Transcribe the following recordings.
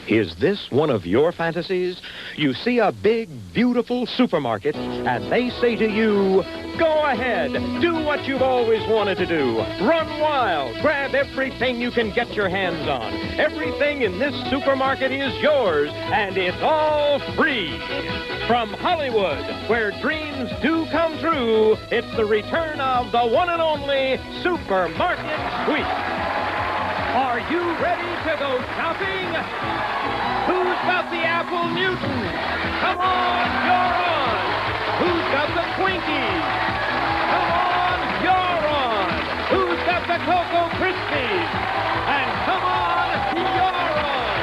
Is this one of your fantasies? You see a big, beautiful supermarket, and they say to you, go ahead, do what you've always wanted to do. Run wild, grab everything you can get your hands on. Everything in this supermarket is yours, and it's all free. From Hollywood, where dreams do come true, it's the return of the one and only Supermarket Sweep. Are you ready to go shopping? Who's got the Apple Newton? Come on, you're on. Who's got the Twinkies? Come on, you're on. Who's got the Cocoa Krispies? And come on, you're on.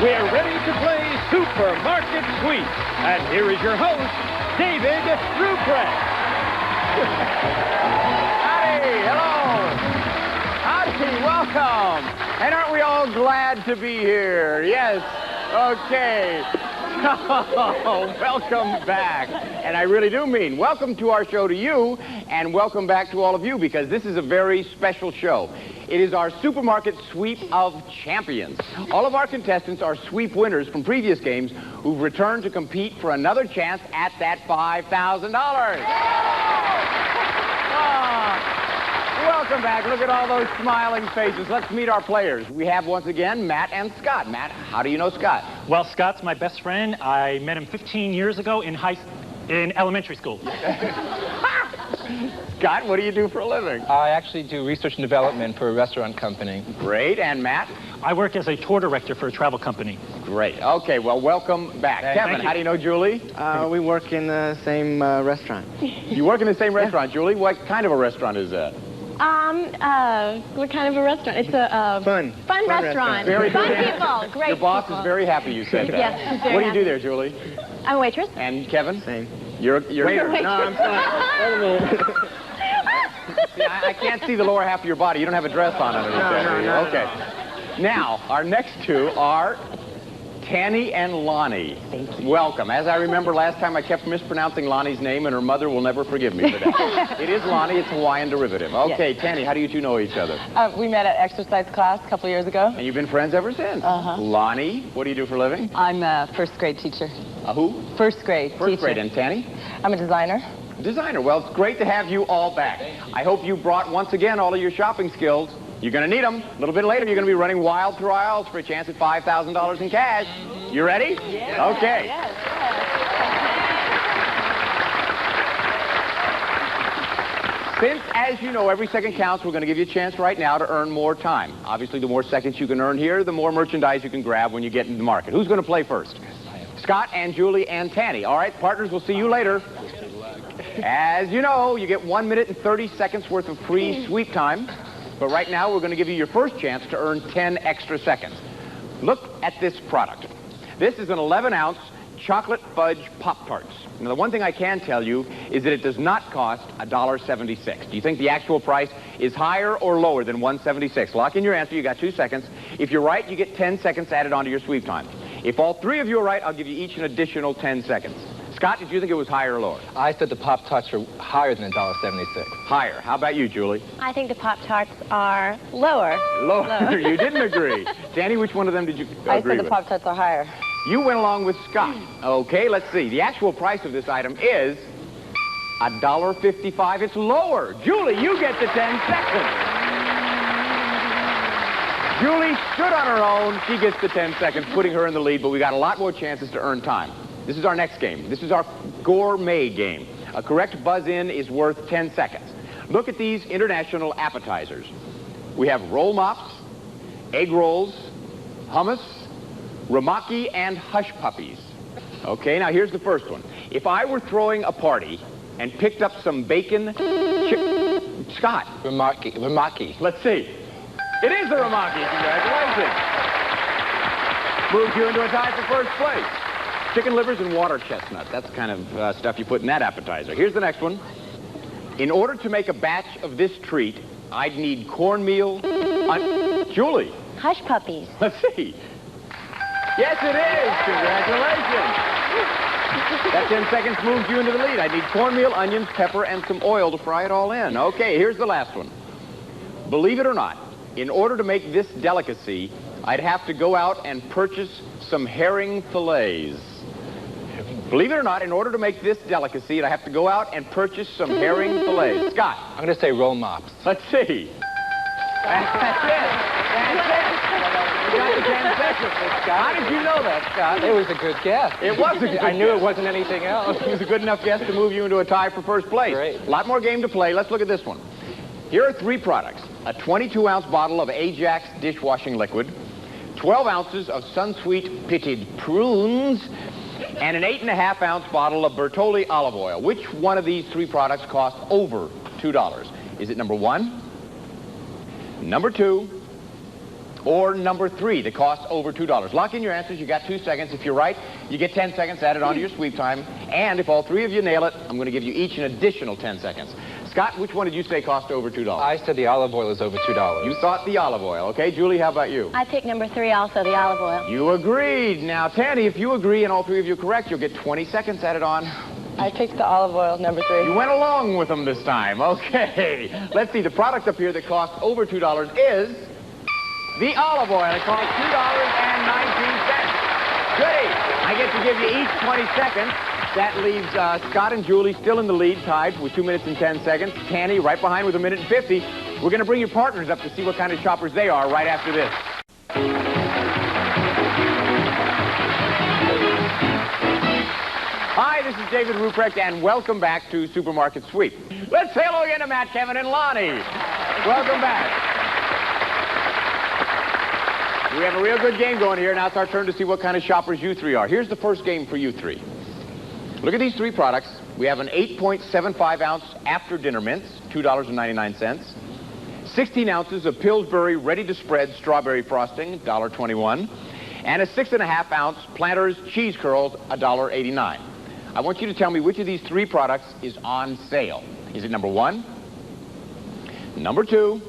We're ready to play Supermarket Sweep. And here is your host, David Ruprecht. Hello. Howdy, welcome. And aren't we all glad to be here? Yes. Okay. Oh, welcome back. And I really do mean welcome to our show to you, and welcome back to all of you, because this is a very special show. It is our Supermarket Sweep of Champions. All of our contestants are sweep winners from previous games who've returned to compete for another chance at that $5,000. Welcome back. Look at all those smiling faces. Let's meet our players. We have, once again, Matt and Scott. Matt, how do you know Scott? Well, Scott's my best friend. I met him 15 years ago in elementary school. Scott, what do you do for a living? I actually do research and development for a restaurant company. Great. And Matt? I work as a tour director for a travel company. Great. Okay, well, welcome back. Kevin, how do you know Julie? We work in the same restaurant. You work in the same restaurant, Julie? What kind of a restaurant is that? What kind of a restaurant? It's a fun restaurant. Very fun good. people, great Your boss people. is very happy you said that. Yes, he's very What do you do happy. there, Julie? I'm a waitress. And Kevin? Same. You're Waiter. No, I'm sorry. Wait a minute. See, I can't see the lower half of your body. You don't have a dress on underneath that. No. Okay. Now, our next two are Tani and Lani. Thank you. Welcome. As I remember last time, I kept mispronouncing Lani's name, and her mother will never forgive me for that. It is Lani. It's Hawaiian derivative. Okay, yes. Tani, how do you two know each other? We met at exercise class a couple years ago. And you've been friends ever since? Uh-huh. Lani, what do you do for a living? I'm a first grade teacher. Who? First grade teacher. First grade. And Tani? I'm a designer. Designer. Well, it's great to have you all back. I hope you brought, once again, all of your shopping skills. You're going to need them. A little bit later, you're going to be running wild through aisles for a chance at $5,000 in cash. You ready? Yes. Okay. Yes. Since, as you know, every second counts, we're going to give you a chance right now to earn more time. Obviously, the more seconds you can earn here, the more merchandise you can grab when you get into the market. Who's going to play first? Scott and Julie and Tani. All right, partners, we'll see you later. As you know, you get 1 minute and 30 seconds worth of free sweep time. But right now, we're going to give you your first chance to earn 10 extra seconds. Look at this product. This is an 11-ounce chocolate fudge Pop-Tarts. Now, the one thing I can tell you is that it does not cost $1.76. Do you think the actual price is higher or lower than $1.76? Lock in your answer. You got 2 seconds. If you're right, you get 10 seconds added onto your sweep time. If all 3 of you are right, I'll give you each an additional 10 seconds. Scott, did you think it was higher or lower? I said the Pop-Tarts are higher than $1.76. Higher. How about you, Julie? I think the Pop-Tarts are lower. Lower. You didn't agree. Danny, which one of them did you agree I said the with? Pop-Tarts are higher. You went along with Scott. Okay, let's see. The actual price of this item is $1.55. It's lower. Julie, you get the 10 seconds. Julie stood on her own. She gets the 10 seconds, putting her in the lead, but we got a lot more chances to earn time. This is our next game. This is our gourmet game. A correct buzz-in is worth 10 seconds. Look at these international appetizers. We have roll mops, egg rolls, hummus, ramaki, and hush puppies. Okay, now here's the first one. If I were throwing a party and picked up some bacon, Scott. Ramaki. Let's see. It is the ramaki. Congratulations. Moves you into a tie for first place. Chicken livers and water chestnut. That's the kind of stuff you put in that appetizer. Here's the next one. In order to make a batch of this treat, I'd need cornmeal. Julie. Hush puppies. Let's see. Yes, it is. Congratulations. That 10 seconds moves you into the lead. I need cornmeal, onions, pepper, and some oil to fry it all in. Okay, here's the last one. Believe it or not, in order to make this delicacy, I'd have to go out and purchase some herring fillets. Believe it or not, in order to make this delicacy, I'd have to go out and purchase some herring fillets. Scott. I'm going to say roll mops. Let's see. That's it. That's it. You got the 10 seconds, Scott. How did you know that, Scott? It was a good guess. It was a good I knew guess. it wasn't anything else. It was a good enough guess to move you into a tie for first place. Great. A lot more game to play. Let's look at this one. Here are 3 products. A 22-ounce bottle of Ajax dishwashing liquid, 12 ounces of Sunsweet pitted prunes, and an 8.5-ounce bottle of Bertolli olive oil. Which one of these 3 products costs over $2? Is it number 1, number 2, or number 3 that costs over $2? Lock in your answers. You got 2 seconds. If you're right, you get 10 seconds added onto your sweep time. And if all 3 of you nail it, I'm going to give you each an additional 10 seconds. Scott, which one did you say cost over $2? I said the olive oil is over $2. You thought the olive oil. Okay, Julie, how about you? I picked number 3 also, the olive oil. You agreed. Now, Tani, if you agree and all 3 of you are correct, you'll get 20 seconds added on. I picked the olive oil, number 3. You went along with them this time. Okay. Let's see. The product up here that costs over $2 is the olive oil. It costs $2.19. Goody. I get to give you each 20 seconds. That leaves Scott and Julie still in the lead, tied with 2 minutes and 10 seconds. Tani right behind with 1 minute and 50. We're going to bring your partners up to see what kind of shoppers they are right after this. Hi, this is David Ruprecht, and welcome back to Supermarket Sweep. Let's say hello again to Matt, Kevin, and Lonnie. Welcome back. We have a real good game going here. Now it's our turn to see what kind of shoppers you 3 are. Here's the first game for you 3. Look at these 3 products. We have an 8.75-ounce after-dinner mints, $2.99. 16 ounces of Pillsbury ready-to-spread strawberry frosting, $1.21. And a 6.5-ounce Planters cheese curls, $1.89. I want you to tell me which of these 3 products is on sale. Is it number 1, number 2,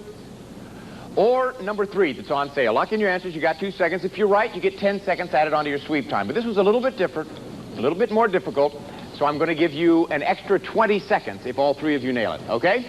or number 3 that's on sale? Lock in your answers. You got 2 seconds. If you're right, you get 10 seconds added onto your sweep time. But this was a little bit different, a little bit more difficult, so I'm going to give you an extra 20 seconds if all 3 of you nail it, okay?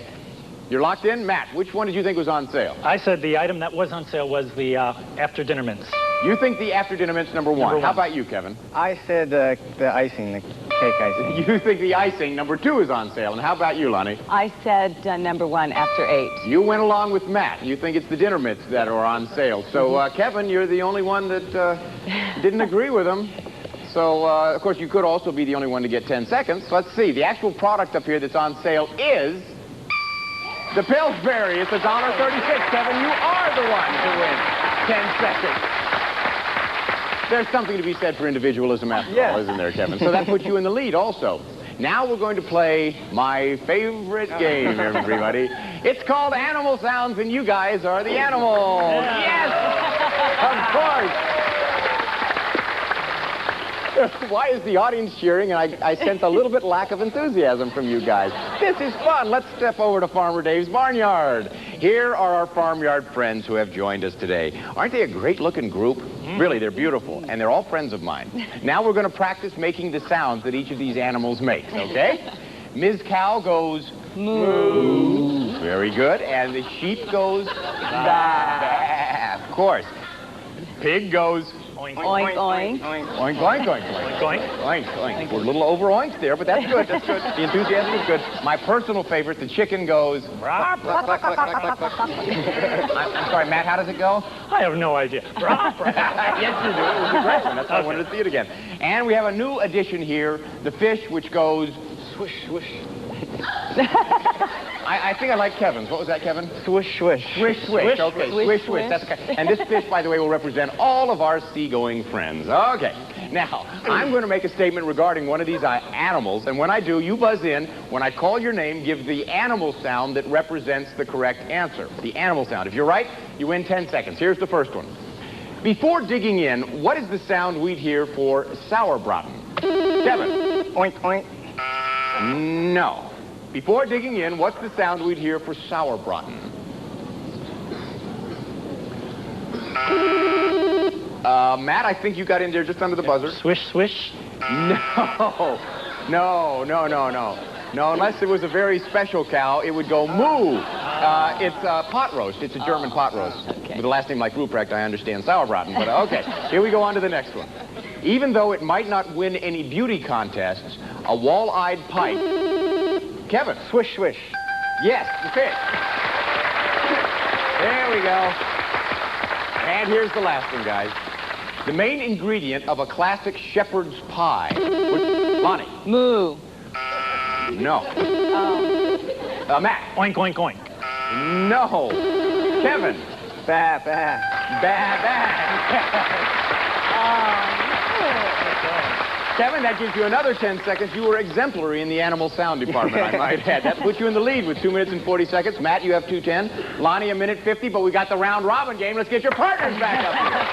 You're locked in? Matt, which one did you think was on sale? I said the item that was on sale was the after-dinner mints. You think the after-dinner mint's number 1. How about you, Kevin? I said the icing, the cake icing. You think the icing, number 2, is on sale. And how about you, Lonnie? I said number 1, after 8. You went along with Matt. You think it's the dinner mitts that are on sale. So, Kevin, you're the only one that didn't agree with him. So, of course, you could also be the only one to get 10 seconds. Let's see. The actual product up here that's on sale is the Pillsbury. It's $1.36. Kevin, you are the one to win 10 seconds. There's something to be said for individualism after all, isn't there, Kevin? So that puts you in the lead also. Now we're going to play my favorite game, everybody. It's called Animal Sounds, and you guys are the animals. Yes! Of course. Why is the audience cheering? And I sense a little bit lack of enthusiasm from you guys. This is fun. Let's step over to Farmer Dave's barnyard. Here are our farmyard friends who have joined us today. Aren't they a great-looking group? Really, they're beautiful, and they're all friends of mine. Now we're going to practice making the sounds that each of these animals makes, okay? Ms. Cow goes moo. Very good. And the sheep goes bah. Of course. Pig goes Oink, Oink, oink. oink, oink, oink, oink. Oink. Oink, oink. We're a little over oinked there, but that's good. That's good. The enthusiasm is good. My personal favorite, the chicken goes. I'm sorry, Matt, how does it go? I have no idea. Yes, you do. It was aggression. That's why I wanted to see it again. And we have a new addition here, the fish, which goes swish, swish. I think I like Kevin's. What was that, Kevin? Swish, swish. Swish, swish. Okay, swish, swish. That's okay. And this fish, by the way, will represent all of our seagoing friends. Okay. Now, I'm going to make a statement regarding one of these animals, and when I do, you buzz in. When I call your name, give the animal sound that represents the correct answer. The animal sound. If you're right, you win 10 seconds. Here's the first one. Before digging in, what is the sound we'd hear for sauerbraten? Kevin. Oink, oink. No. Before digging in, what's the sound we'd hear for sauerbraten? Matt, I think you got in there just under the buzzer. Swish, swish. No. No, unless it was a very special cow, it would go moo. It's pot roast. It's a German pot roast. Okay. With a last name like Ruprecht, I understand sauerbraten. But okay, here we go on to the next one. Even though it might not win any beauty contests, a wall-eyed pike. Kevin. Swish, swish. Yes, the fish. There we go. And here's the last one, guys. The main ingredient of a classic shepherd's pie. Lonnie. Moo. No. Matt. Oink, oink, oink. No. Kevin. Bah, bah. Bad, bad. Kevin, that gives you another 10 seconds. You were exemplary in the animal sound department, I might add. That puts you in the lead with 2 minutes and 40 seconds. Matt, you have 2:10. Lonnie, 1:50, but we got the round robin game. Let's get your partners back up here.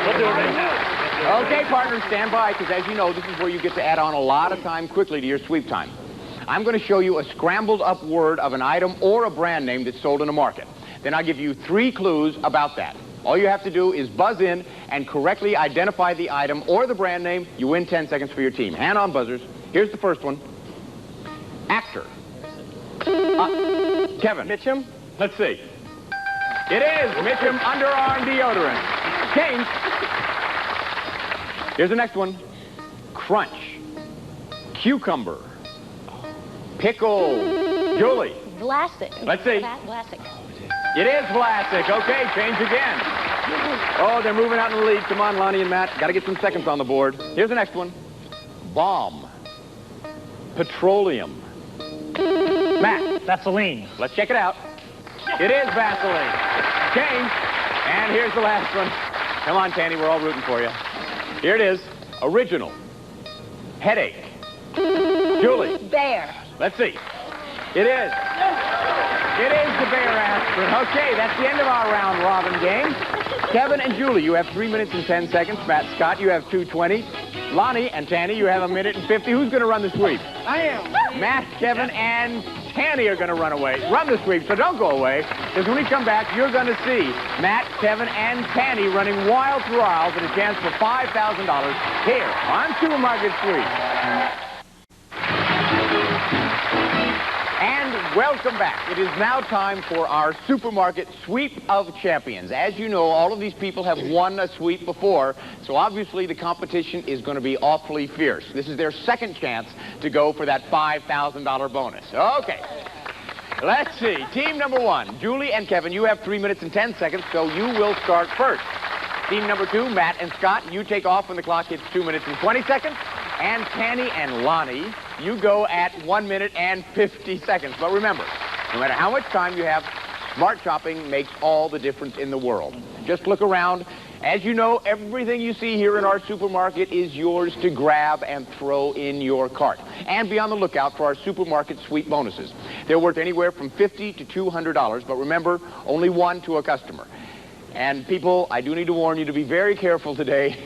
We'll do it right now. Okay, partners, stand by, because as you know, this is where you get to add on a lot of time quickly to your sweep time. I'm going to show you a scrambled up word of an item or a brand name that's sold in a market. Then I'll give you 3 clues about that. All you have to do is buzz in and correctly identify the item or the brand name. You win 10 seconds for your team. Hand on buzzers. Here's the first one. Actor. Kevin. Mitchum? Let's see. It is Mitchum underarm deodorant. James. Here's the next one. Crunch. Cucumber. Pickle. Julie. Vlasic. Let's see. Vlasic. It is Vlasic. Okay, change again. Oh, they're moving out in the lead. Come on, Lonnie and Matt. Got to get some seconds on the board. Here's the next one. Bomb. Petroleum. Matt. Vaseline. Let's check it out. It is Vaseline. Change. And here's the last one. Come on, Tani. We're all rooting for you. Here it is. Original. Headache. Julie. Bear. Let's see. It is. It is the Bear aspirin. Okay, that's the end of our round robin game. Kevin and Julie, you have 3 minutes and 10 seconds. Matt, Scott, you have 2:20. Lonnie and Tani, you have 1:50. Who's going to run the sweep? I am. Matt, Kevin, and Tani are going to run the sweep, so don't go away, because when we come back, you're going to see Matt, Kevin, and Tani running wild through aisles and a chance for $5,000 here on Supermarket Sweep. And welcome back. It is now time for our Supermarket Sweep of Champions. As you know, all of these people have won a sweep before, so obviously the competition is going to be awfully fierce. This is their second chance to go for that $5,000 bonus. Okay. Let's see. Team number 1, Julie and Kevin, you have 3 minutes and 10 seconds, so you will start first. Team number 2, Matt and Scott, you take off when the clock hits 2 minutes and 20 seconds. And Tani and Lonnie, you go at 1 minute and 50 seconds. But remember, no matter how much time you have, smart shopping makes all the difference in the world. Just look around. As you know, everything you see here in our supermarket is yours to grab and throw in your cart. And be on the lookout for our supermarket sweep bonuses. They're worth anywhere from $50 to $200, but remember, only one to a customer. And people, I do need to warn you to be very careful today.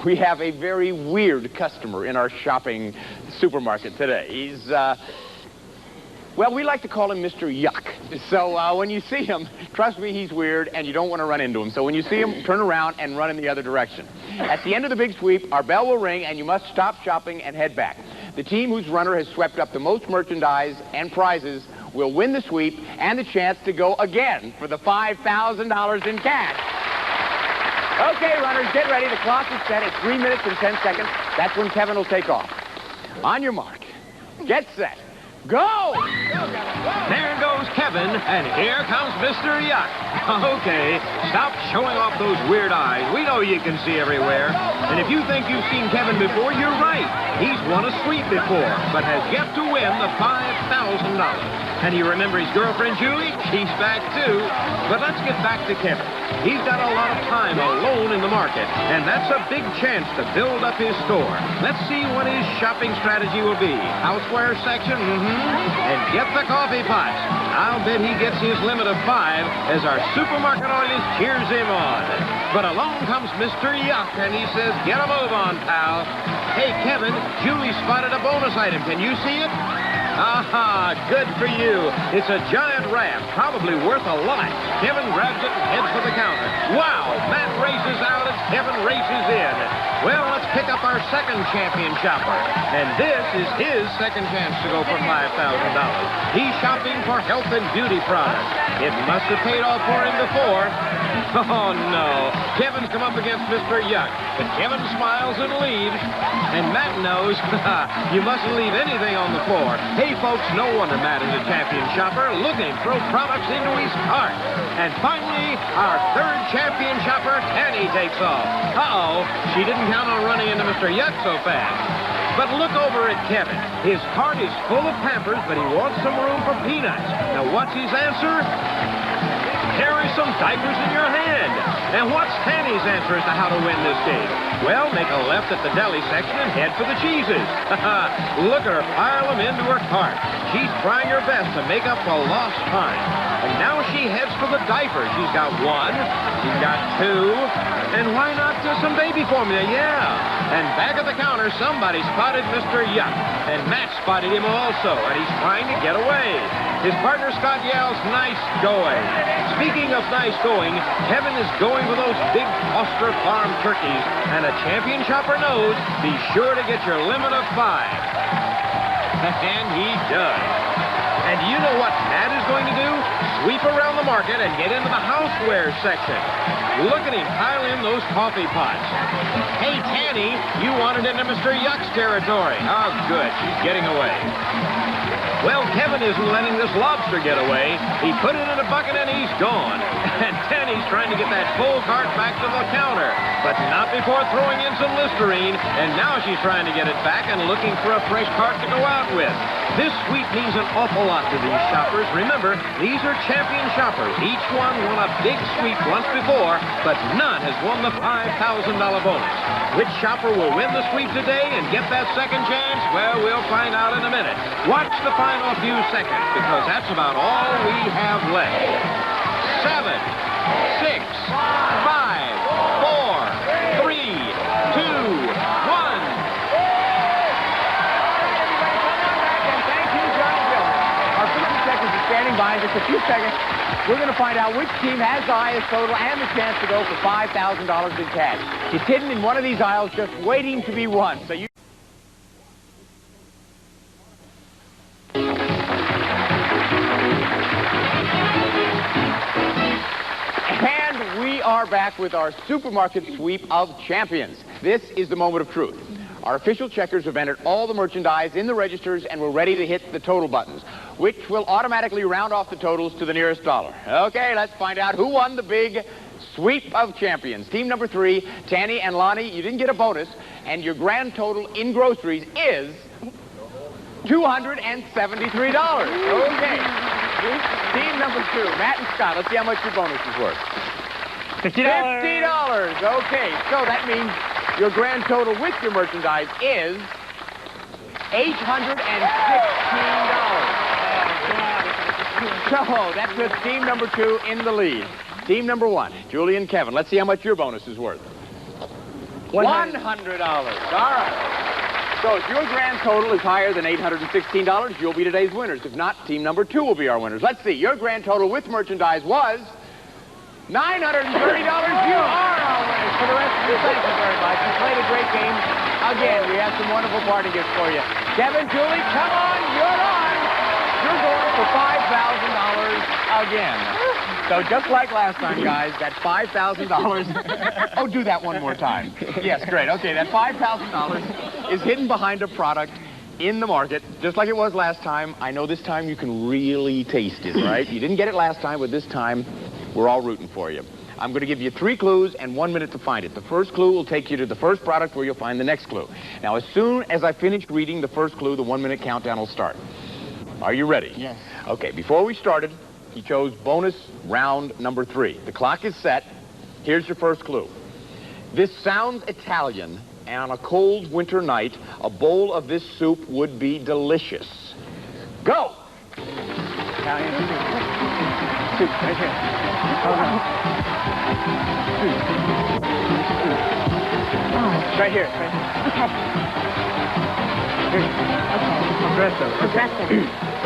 We have a very weird customer in our shopping supermarket today. He's, well, we like to call him Mr. Yuck. So when you see him, trust me, he's weird, and you don't want to run into him. So when you see him, turn around and run in the other direction. At the end of the big sweep, our bell will ring, and you must stop shopping and head back. The team whose runner has swept up the most merchandise and prizes will win the sweep and the chance to go again for the $5,000 in cash. Okay, runners, get ready. The clock is set at 3 minutes and 10 seconds. That's when Kevin will take off. On your mark. Get set. Go! There goes Kevin, and here comes Mr. Yuck. Okay, stop showing off those weird eyes. We know you can see everywhere. And if you think you've seen Kevin before, you're right. He's won a sweep before, but has yet to win the $5,000. And you remember his girlfriend, Julie? She's back, too. But let's get back to Kevin. He's got a lot of time alone in the market, and that's a big chance to build up his store. Let's see what his shopping strategy will be. Houseware section, and get the coffee pot. I'll bet he gets his limit of 5 as our supermarket audience cheers him on. But along comes Mr. Yuck, and he says, get a move on, pal. Hey, Kevin, Julie spotted a bonus item. Can you see it? Aha, good for you. It's a giant ram, probably worth a lot. Kevin grabs it and heads for the counter. Wow, Matt races out and Kevin races in. Well, let's pick up our second champion shopper. And this is his second chance to go for $5,000. He's shopping for health and beauty products. It must have paid off for him before. Oh, no. Kevin's come up against Mr. Yuck. But Kevin smiles and leaves. And Matt knows you mustn't leave anything on the floor. Hey, folks, no wonder Matt is a champion shopper. Look at him throw products into his cart. And finally, our third champion shopper, Tani, takes off. Uh-oh, she didn't count on running into Mr. Yuck so fast. But look over at Kevin. His cart is full of Pampers, but he wants some room for peanuts. Now, what's his answer? Carry some diapers in your hand. And what's Tani's answer as to how to win this game? Well, make a left at the deli section and head for the cheeses. Look at her pile them into her cart. She's trying her best to make up for lost time. And now she heads for the diapers. She's got one, she's got two, and why not some baby formula? Yeah. And back at the counter, somebody spotted Mr. Yuck. And Matt spotted him also, and he's trying to get away. His partner, Scott, yells, "Nice going." Speaking of nice going, Kevin is going for those big Foster Farm turkeys. And a champion shopper knows, be sure to get your limit of 5. And he does. And you know what Matt is going to do? Sweep around the market and get into the houseware section. Look at him pile in those coffee pots. Hey, Tani, you wanted into Mr. Yuck's territory. Oh, good. She's getting away. Well, Kevin isn't letting this lobster get away. He put it in a bucket and he's gone. And Tani's trying to get that full cart back to the counter, but not before throwing in some Listerine. And now she's trying to get it back and looking for a fresh cart to go out with. This sweep means an awful lot to these shoppers. Remember, these are champion shoppers. Each one won a big sweep once before, but none has won the $5,000 bonus. Which shopper will win the sweep today and get that second chance? Well, we'll find out in a minute. Watch the final few seconds, because that's about all we have left. 7, 6, 5, 4, 3, 2, 1. Standing by in just a few seconds. We're going to find out which team has the highest total and the chance to go for $5,000 in cash. It's hidden in one of these aisles just waiting to be won. So you... And we are back with our supermarket sweep of champions. This is the moment of truth. Our official checkers have entered all the merchandise in the registers, and we're ready to hit the total buttons, which will automatically round off the totals to the nearest dollar. Okay, let's find out who won the big sweep of champions. Team number 3, Tani and Lani, you didn't get a bonus, and your grand total in groceries is $273. Okay. Team number 2, Matt and Scott, let's see how much your bonus is worth. $50. $50. Okay, so that means your grand total with your merchandise is $816. So that puts team number 2 in the lead. Team number 1, Julie and Kevin, let's see how much your bonus is worth. $100. All right. So if your grand total is higher than $816, you'll be today's winners. If not, team number 2 will be our winners. Let's see. Your grand total with merchandise was $930. You are our winners. For the rest of you, thank you very much. You played a great game. Again, we have some wonderful party gifts for you. Kevin, Julie, come on. You're on. You're going for $5,000 again. So just like last time, guys, that $5,000... Oh, do that one more time. Yes, great. Okay, that $5,000 is hidden behind a product in the market, just like it was last time. I know this time you can really taste it, right? You didn't get it last time, but this time we're all rooting for you. I'm going to give you 3 clues and 1 minute to find it. The first clue will take you to the first product where you'll find the next clue. Now, as soon as I finish reading the first clue, the 1 minute countdown will start. Are you ready? Yes. Okay, before we started, he chose bonus round number 3. The clock is set. Here's your first clue. This sounds Italian, and on a cold winter night, a bowl of this soup would be delicious. Go! Italian soup. Soup, right here. Right here, right here. Progresso.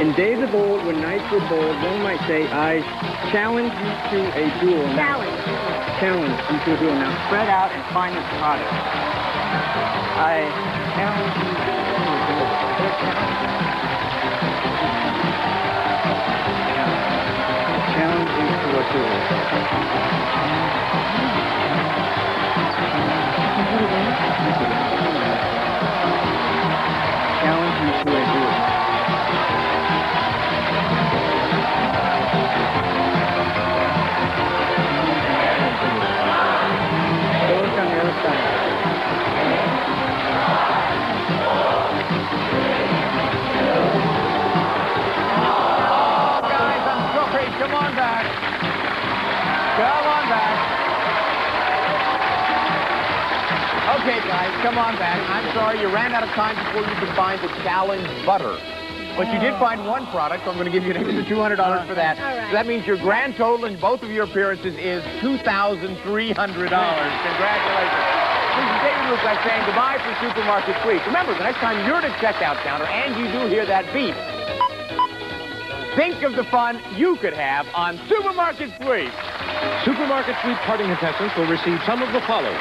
In days of old, when nights were bold, one might say, I challenge you to a duel. Challenge you to a duel. Now spread out and find this product. I challenge you to a duel. Look on the other side. Guys, I'm sorry. Come on back. Come on back. Okay, guys, come on back. I'm sorry you ran out of time before you could find the challenge butter. But you did find one product, so I'm going to give you an extra $200 for that. All right. So that means your grand total in both of your appearances is $2,300. Congratulations. This is David Luke saying goodbye for Supermarket Sweep. Remember, the next time you're at a checkout counter and you do hear that beep, think of the fun you could have on Supermarket Sweep. Supermarket Sweep parting contestants will receive some of the following.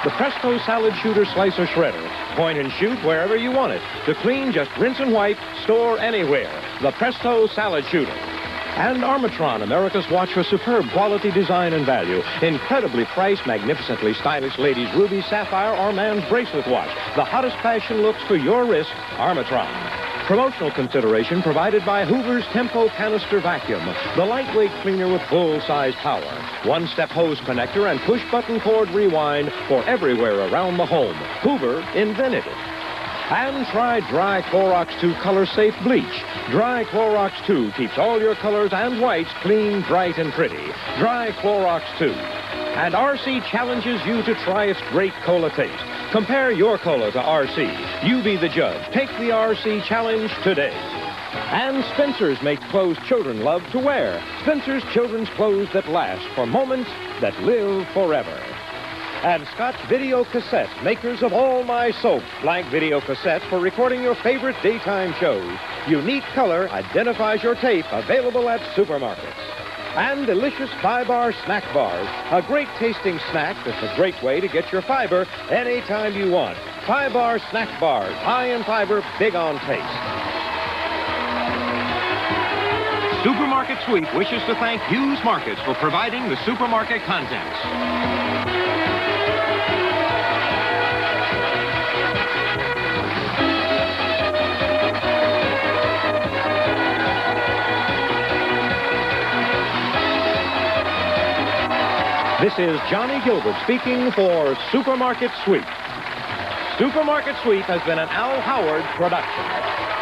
The Presto Salad Shooter Slicer Shredder. Point and shoot wherever you want it. To clean, just rinse and wipe. Store anywhere. The Presto Salad Shooter. And Armatron, America's watch for superb quality, design, and value. Incredibly priced, magnificently stylish ladies' ruby, sapphire, or man's bracelet watch. The hottest fashion looks for your wrist. Armatron. Promotional consideration provided by Hoover's Tempo Canister Vacuum, the lightweight cleaner with full-size power. One-step hose connector and push-button cord rewind for everywhere around the home. Hoover invented it. And try Dry Clorox 2 Color Safe Bleach. Dry Clorox 2 keeps all your colors and whites clean, bright, and pretty. Dry Clorox 2. And RC challenges you to try its great cola taste. Compare your cola to RC. You be the judge. Take the RC challenge today. And Spencer's makes clothes children love to wear. Spencer's children's clothes that last for moments that live forever. And Scotch Video Cassettes, makers of all my soaps. Blank video cassettes for recording your favorite daytime shows. Unique color identifies your tape, available at supermarkets. And delicious 5-bar snack bars. A great tasting snack that's a great way to get your fiber anytime you want. 5-bar snack bars, high in fiber, big on taste. Supermarket Sweep wishes to thank Hughes Markets for providing the supermarket contents. This is Johnny Gilbert speaking for Supermarket Sweep. Supermarket Sweep has been an Al Howard production.